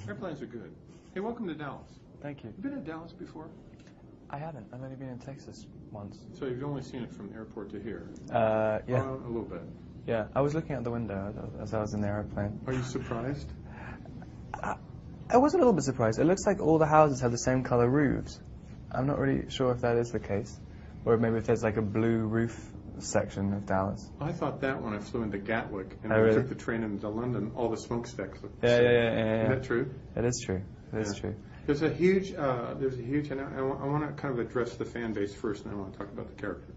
Airplanes are good. Hey, welcome to Dallas. Thank you. You been to Dallas before? I haven't. I've only been in Texas once. So you've only seen it from the airport to here? Yeah. A little bit. Yeah. I was looking out the window as I was in the airplane. Are you surprised? I was a little bit surprised. It looks like all the houses have the same color roofs. I'm not really sure if that is the case, or maybe if there's like a blue roof section of Dallas. I thought that when I flew into Gatwick and really? took the train into London, all the smokestacks looked the Yeah. same. Is that true? It is true. It is true. There's a huge, and I want to kind of address the fan base first, and I want to talk about the character.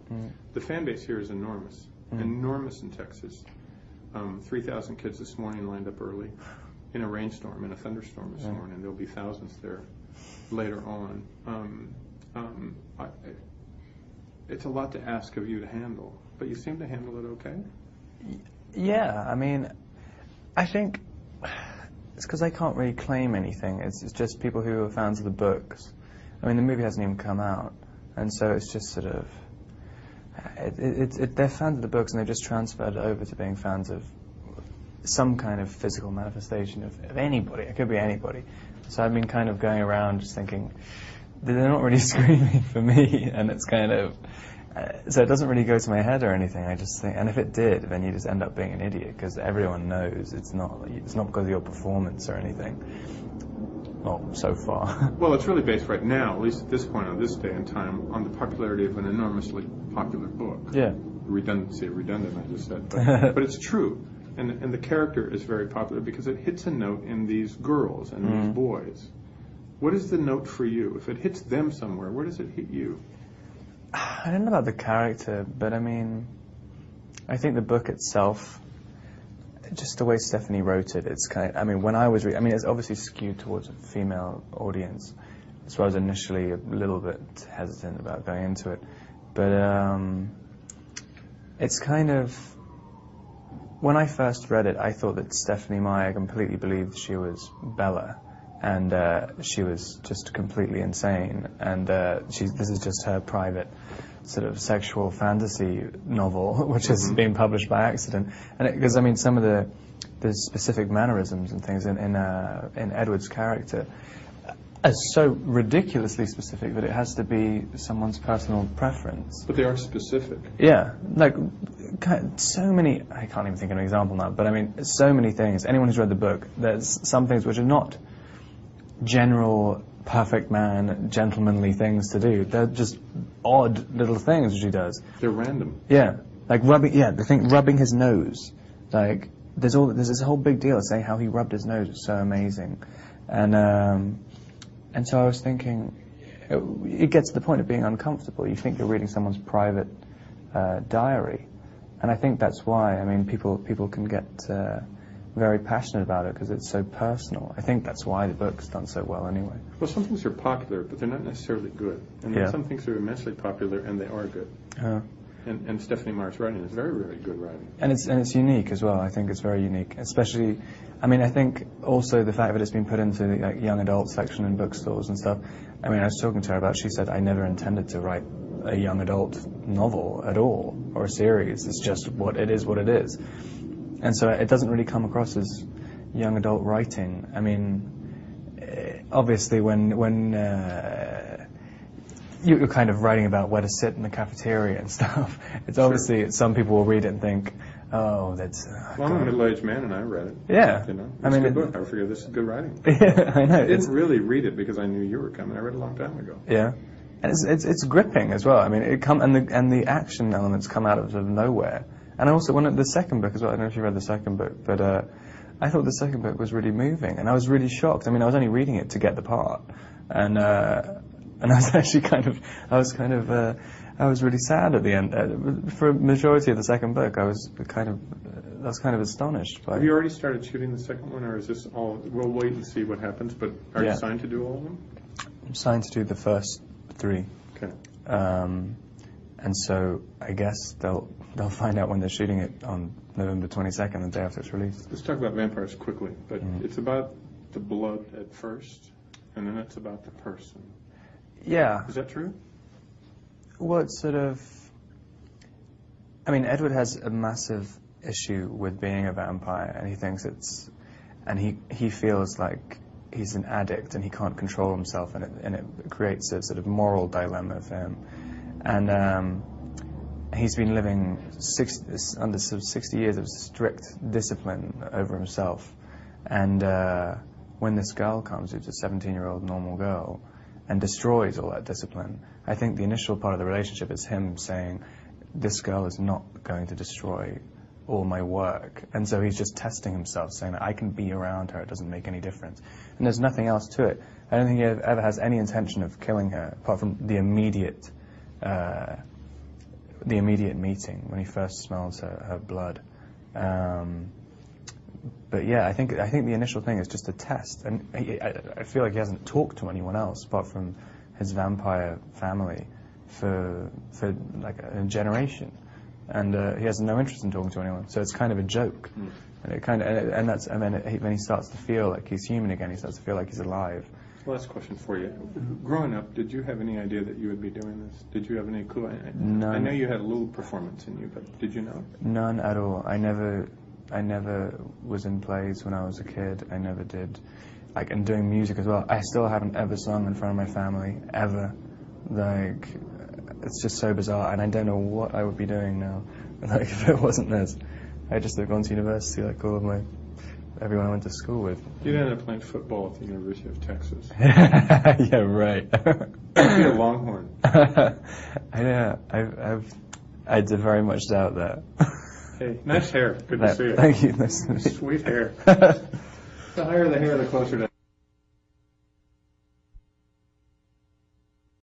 The fan base here is enormous, enormous in Texas. 3,000 kids this morning lined up early in a rainstorm, in a thunderstorm this morning. There'll be thousands there later on. It's a lot to ask of you to handle, but you seem to handle it okay? Yeah, I mean, I think it's because I can't really claim anything. It's just people who are fans of the books. I mean, the movie hasn't even come out, and so it's just sort of, they're fans of the books and they've just transferred over to being fans of some kind of physical manifestation of anybody. It could be anybody. So I've been kind of going around just thinking, they're not really screaming for me, and it's kind of, so it doesn't really go to my head or anything. I just think, and if it did, then you just end up being an idiot, because everyone knows it's not because of your performance or anything. Well, so far. Well, it's really based right now, at least at this point on this day and time, on the popularity of an enormously popular book. Yeah. Redundant, I just said, but it's true. And the character is very popular because it hits a note in these girls and these boys. What is the note for you? If it hits them somewhere, where does it hit you? I don't know about the character, but I mean, I think the book itself, just the way Stephanie wrote it, it's kind of, I mean, when I was reading, I mean, it's obviously skewed towards a female audience, so I was initially a little bit hesitant about going into it, but it's kind of, when I first read it, I thought that Stephanie Meyer completely believed she was Bella, and she was just completely insane, and this is just her private sort of sexual fantasy novel, which has been published by accident. And because I mean, some of the specific mannerisms and things in Edward's character are so ridiculously specific that it has to be someone's personal preference. But they are specific. Yeah, like so many. I can't even think of an example now, but I mean, so many things. Anyone who's read the book, there's some things which are not general perfect man, gentlemanly things to do. They're just odd little things she does. They're random. Yeah, like rubbing. Yeah, the thing rubbing his nose. Like there's this whole big deal saying how he rubbed his nose was so amazing, and so I was thinking, it gets to the point of being uncomfortable. You think you're reading someone's private diary, and I think that's why. I mean, people can get very passionate about it because it's so personal. I think that's why the book's done so well anyway. Well, some things are popular, but they're not necessarily good. And then some things are immensely popular, and they are good. And Stephanie Meyer's writing is very, very good writing. And it's unique as well. I think it's very unique. Especially, I mean, I think also the fact that it's been put into the young adult section in bookstores and stuff. I mean, I was talking to her about, she said, I never intended to write a young adult novel at all, or a series. It's just what it is. And so it doesn't really come across as young adult writing. I mean, obviously when you're kind of writing about where to sit in the cafeteria and stuff, it's obviously, some people will read it and think, oh, that's... Well, I'm a middle-aged man and I read it. Yeah. You know, it's a good book. I figured this is good writing. Yeah, I know. I didn't really read it because I knew you were coming. I read it a long time ago. Yeah. And it's gripping as well. I mean, and the action elements come out of nowhere. And I also wanted the second book as well. I don't know if you read the second book, but I thought the second book was really moving, and I was really shocked. I mean, I was only reading it to get the part, and I was actually I was really sad at the end. For a majority of the second book, I was kind of astonished by. Have you already started shooting the second one, or is this all? We'll wait and see what happens. But are you signed to do all of them? I'm signed to do the first 3. Okay. And so I guess they'll find out when they're shooting it on November 22nd, the day after it's released. Let's talk about vampires quickly, but it's about the blood at first, and then it's about the person. Yeah. Is that true? Well, it's sort of... I mean, Edward has a massive issue with being a vampire, and he thinks it's... And he feels like he's an addict and he can't control himself, and it creates a sort of moral dilemma for him. And he's been living under sort of 60 years of strict discipline over himself. And when this girl comes, who's a 17-year-old normal girl, and destroys all that discipline, I think the initial part of the relationship is him saying, this girl is not going to destroy all my work. And so he's just testing himself, saying that I can be around her, it doesn't make any difference. And there's nothing else to it. I don't think he ever has any intention of killing her, apart from the immediate meeting when he first smells her blood. But yeah, I think the initial thing is just a test, and I feel like he hasn't talked to anyone else apart from his vampire family for like a generation, and he has no interest in talking to anyone. So it's kind of a joke, and it kind of and that's when he starts to feel like he's human again, he starts to feel like he's alive. Last question for you. Growing up, did you have any idea that you would be doing this? Did you have any clue? None. I know you had a little performance in you, but did you know? None at all. I never was in plays when I was a kid. I never did, like, and doing music as well. I still haven't ever sung in front of my family, ever. Like, it's just so bizarre, and I don't know what I would be doing now, like, if it wasn't this. I'd just have gone to university like all of everyone I went to school with. You'd end up playing football at the University of Texas. Yeah, right. You'd be a Longhorn. I did very much doubt that. Hey, nice hair. Good to see you. Thank you. Nice to meet you. Sweet hair. The higher the hair, the closer to